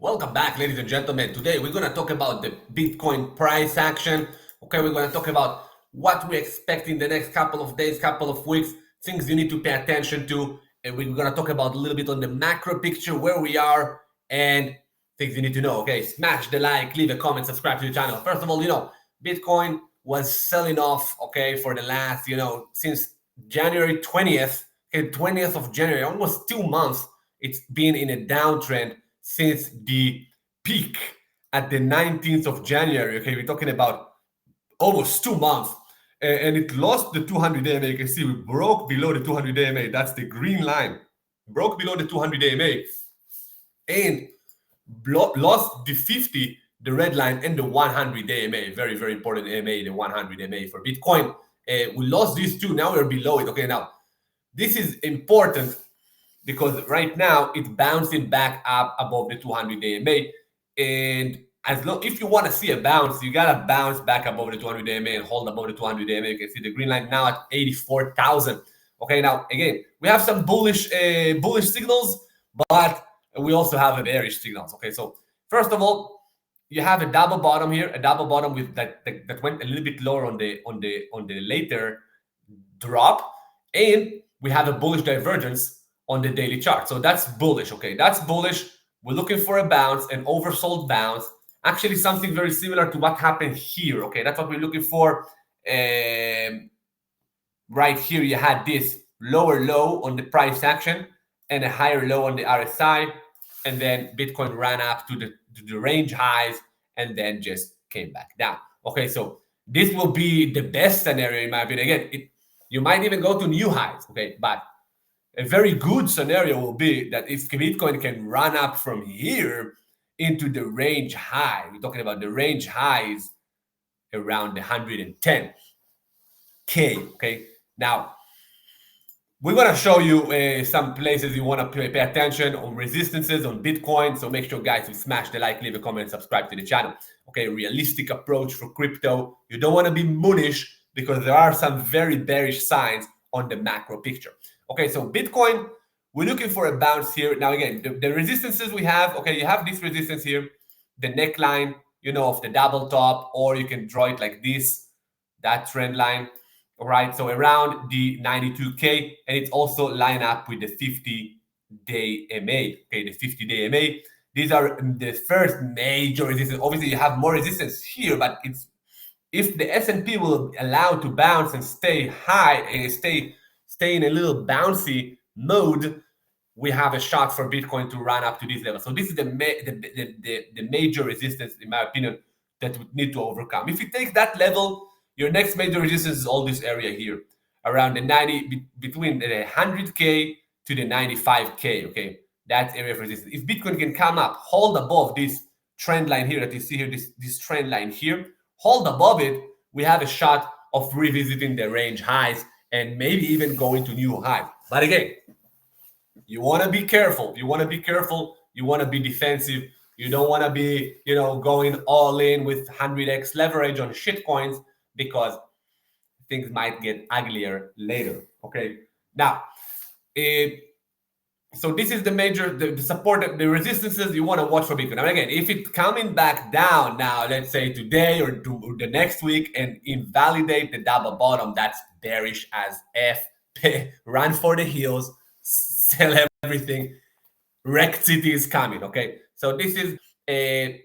Welcome back, ladies and gentlemen. Today we're going to talk about the Bitcoin price action. Okay, we're going to talk about what we expect in the next couple of days, couple of weeks, things you need to pay attention to. And we're going to talk about a little bit on the macro picture, where we are, and things you need to know. Okay, smash the like, leave a comment, subscribe to the channel. First of all, Bitcoin was selling off, okay, for the last, since January 20th, okay, 20th of January, almost 2 months, it's been in a downtrend since the peak at the 19th of January. Okay, we're talking about almost 2 months. And it lost the 200 EMA. You can see we broke below the 200 EMA. That's the green line. Broke below the 200 EMA. And lost the 50, the red line, and the 100 EMA. Very, very important EMA, the 100 EMA for Bitcoin. We lost these two. Now we're below it. Okay, now this is important because right now it's bouncing back up above the 200 EMA. And if you want to see a bounce, you gotta bounce back above the 200 EMA and hold above the 200 EMA. You can see the green line now at 84,000. Okay, now again, we have some bullish signals, but we also have a bearish signals. Okay, so first of all, you have a double bottom here, a double bottom with that went a little bit lower on the later drop, and we have a bullish divergence on the daily chart. So that's bullish. Okay, that's bullish. We're looking for a bounce, an oversold bounce. Actually, something very similar to what happened here. Okay, that's what we're looking for. Right here, you had this lower low on the price action and a higher low on the RSI, and then Bitcoin ran up to the range highs and then just came back down. Okay, so this will be the best scenario in my opinion. Again, you might even go to new highs. Okay, but a very good scenario will be that if Bitcoin can run up from here into the range high, we're talking about the range highs around the 110K. Okay, now we're going to show you some places you want to pay attention on, resistances on Bitcoin. So make sure, guys, you smash the like, leave a comment, subscribe to the channel. Okay, realistic approach for crypto. You don't want to be moonish because there are some very bearish signs on the macro picture. Okay, so Bitcoin, we're looking for a bounce here. Now, again, the resistances we have, okay, you have this resistance here, the neckline, of the double top, or you can draw it like this, that trend line. All right, so around the 92K, and it's also line up with the 50-day MA. Okay, the 50-day MA. These are the first major resistance. Obviously, you have more resistance here, but it's if the S&P will allow to bounce and stay high and stay in a little bouncy mode, we have a shot for Bitcoin to run up to this level. So this is the major resistance, in my opinion, that we need to overcome. If you take that level, your next major resistance is all this area here, around the 90, between the 100K to the 95K, okay? That's area of resistance. If Bitcoin can come up, hold above this trend line here that you see here, this trend line here, hold above it, we have a shot of revisiting the range highs and maybe even going to new highs. But again, you want to be careful. You want to be careful. You want to be defensive. You don't want to be, going all in with 100x leverage on shitcoins, because things might get uglier later. Okay. Now, so this is the major, the support, the resistances you want to watch for Bitcoin. Now, again, if it's coming back down now, let's say today or the next week, and invalidate the double bottom, that's bearish as F. Run for the hills, sell everything. Wrecked city is coming. Okay. So this is a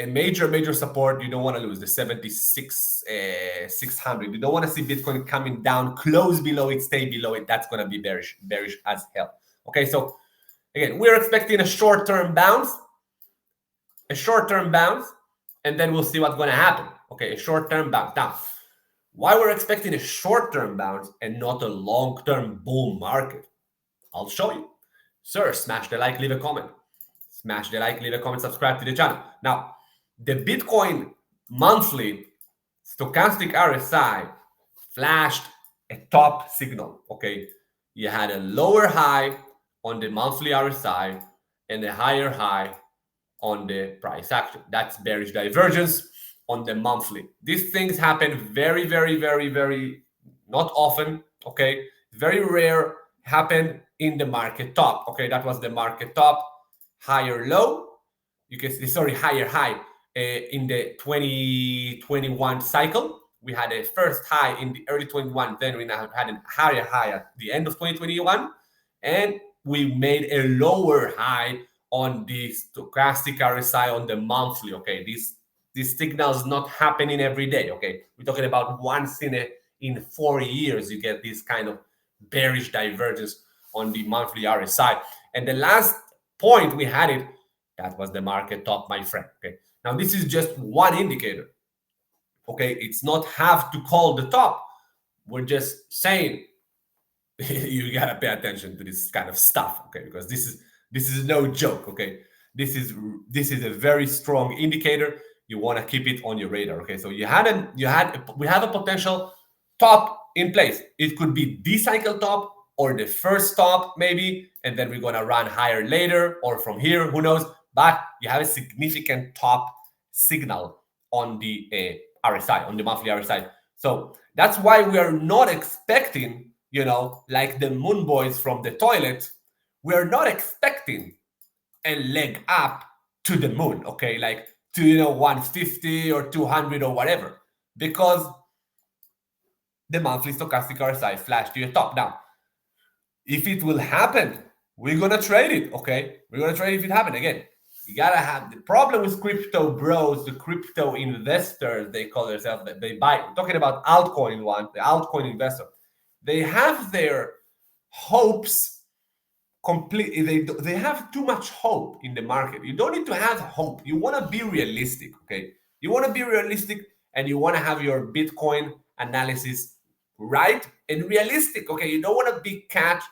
major support you don't want to lose, the 76,600. You don't want to see Bitcoin coming down, close below it, stay below it. That's going to be bearish as hell. Okay, so again, we're expecting a short-term bounce, and then we'll see what's going to happen. Okay, a short-term bounce. Now, why we're expecting a short-term bounce and not a long-term bull market? I'll show you. Sir, smash the like, leave a comment. Smash the like, leave a comment, subscribe to the channel. Now, the Bitcoin monthly stochastic RSI flashed a top signal. Okay, you had a lower high on the monthly RSI and a higher high on the price action. That's bearish divergence on the monthly. These things happen very, very, very, very not often. Okay, very rare. Happened in the market top. Okay, that was the market top. higher low. You can see, sorry, higher high in the 2021 cycle. We had a first high in the early 21, then we now had a higher high at the end of 2021, and we made a lower high on the stochastic RSI on the monthly. Okay, this signal is not happening every day. Okay, we're talking about once in 4 years you get this kind of bearish divergence on the monthly RSI. And the last point we had it, that was the market top, my friend. Okay, now this is just one indicator. Okay, it's not have to call the top. We're just saying you gotta pay attention to this kind of stuff. Okay, because this is no joke. Okay, this is a very strong indicator. You want to keep it on your radar. Okay, so we have a potential top in place. It could be the cycle top or the first top maybe, and then we're gonna run higher later or from here, who knows. But you have a significant top signal on the RSI, on the monthly RSI. So that's why we are not expecting, like the moon boys from the toilet, we are not expecting a leg up to the moon, okay, like to 150 or 200 or whatever, because the monthly stochastic RSI flashed to the top. Now, if it will happen, we're gonna trade it, okay? We're gonna trade if it happens. Again, you gotta have the problem with crypto bros, the crypto investors, they call themselves, that they buy. I'm talking about altcoin one, the altcoin investor. They have their hopes completely. They have too much hope in the market. You don't need to have hope. You want to be realistic, okay? You want to be realistic, and you want to have your Bitcoin analysis right and realistic, okay? You don't want to be caught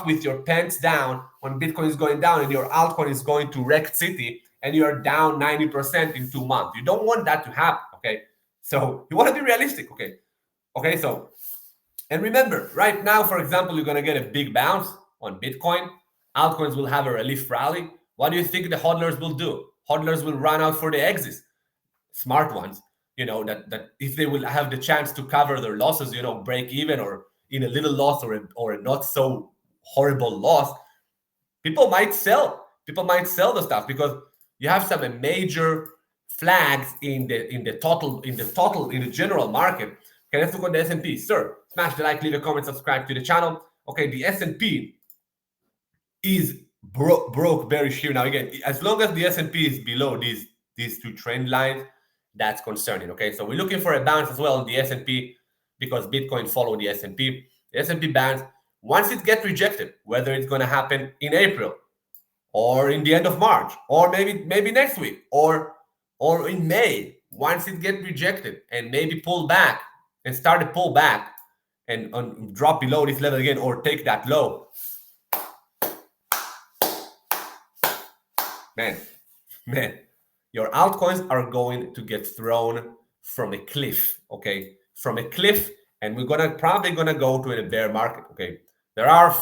with your pants down when Bitcoin is going down and your altcoin is going to wreck city and you're down 90% in 2 months. You don't want that to happen, okay? So you want to be realistic, okay? Okay, so, and remember, right now, for example, you're going to get a big bounce on Bitcoin. Altcoins will have a relief rally. What do you think the hodlers will do? Hodlers will run out for the exits. Smart ones, that if they will have the chance to cover their losses, break even or in a little loss or a not so horrible loss, people might sell the stuff because you have some major flags in the general market. Okay, let's look on the S&P. Sir, smash the like, leave a comment, subscribe to the channel. Okay, the S&P is broke bearish here. Now again, as long as the S&P is below these two trend lines, that's concerning. Okay, so we're looking for a bounce as well in the S&P because Bitcoin followed the S&P. The S&P bounce, once it gets rejected, whether it's going to happen in April or in the end of March or maybe next week or in May, once it gets rejected and maybe pull back and start to pull back and drop below this level again or take that low, man, your altcoins are going to get thrown from a cliff, okay? From a cliff, and we're probably gonna go to a bear market, okay? There are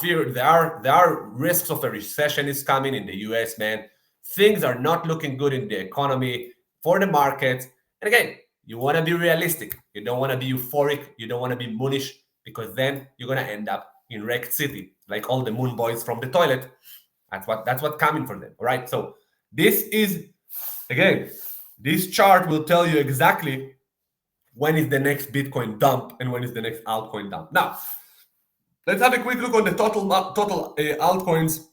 risks of a recession is coming in the US, man. Things are not looking good in the economy for the markets. And again, you want to be realistic. You don't want to be euphoric. You don't want to be moonish, because then you're gonna end up in wrecked city, like all the moon boys from the toilet. That's what's coming for them. All right. So this is, again, this chart will tell you exactly when is the next Bitcoin dump and when is the next altcoin dump. Now, let's have a quick look on the total altcoins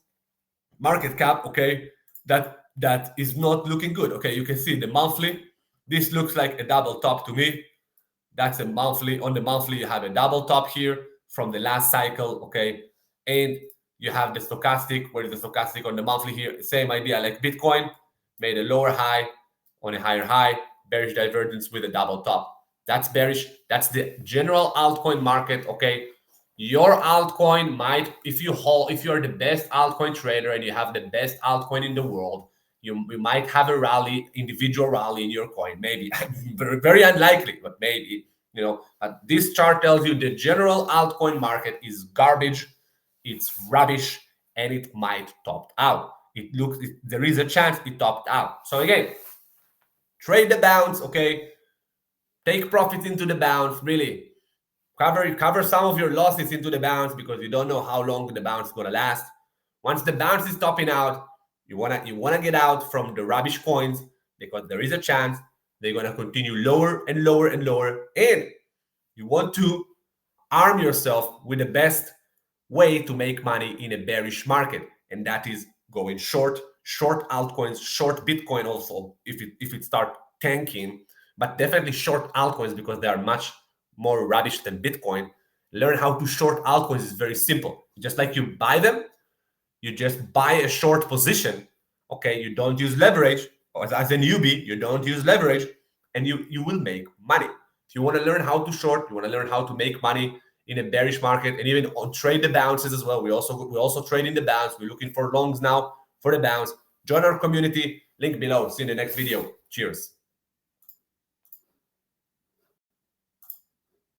market cap. Okay, that is not looking good. Okay, you can see the monthly. This looks like a double top to me. That's a monthly. On the monthly, you have a double top here from the last cycle. Okay, and you have the stochastic. Where is the stochastic on the monthly here? Same idea, like Bitcoin made a lower high on a higher high, bearish divergence with a double top. That's bearish. That's the general altcoin market. Okay, your altcoin might, if you're the best altcoin trader and you have the best altcoin in the world, you might have a rally, individual rally in your coin. Maybe very, very unlikely, but maybe. This chart tells you the general altcoin market is garbage, it's rubbish, and it might top out. There is a chance it topped out. So again, trade the bounce, okay? Take profits into the bounce, really. Cover some of your losses into the bounce because you don't know how long the bounce is going to last. Once the bounce is topping out, You wanna get out from the rubbish coins, because there is a chance they're gonna continue lower and lower and lower. And you want to arm yourself with the best way to make money in a bearish market, and that is going short altcoins, short Bitcoin also if it start tanking, but definitely short altcoins because they are much more rubbish than Bitcoin. Learn how to short altcoins is very simple. Just like you buy them, you just buy a short position. Okay, you don't use leverage, or as a newbie, you don't use leverage, and you will make money. If you want to learn how to short, you want to learn how to make money in a bearish market, and even on trade the bounces as well. We also trade in the bounce. We're looking for longs now for the bounce. Join our community. Link below. See you in the next video. Cheers.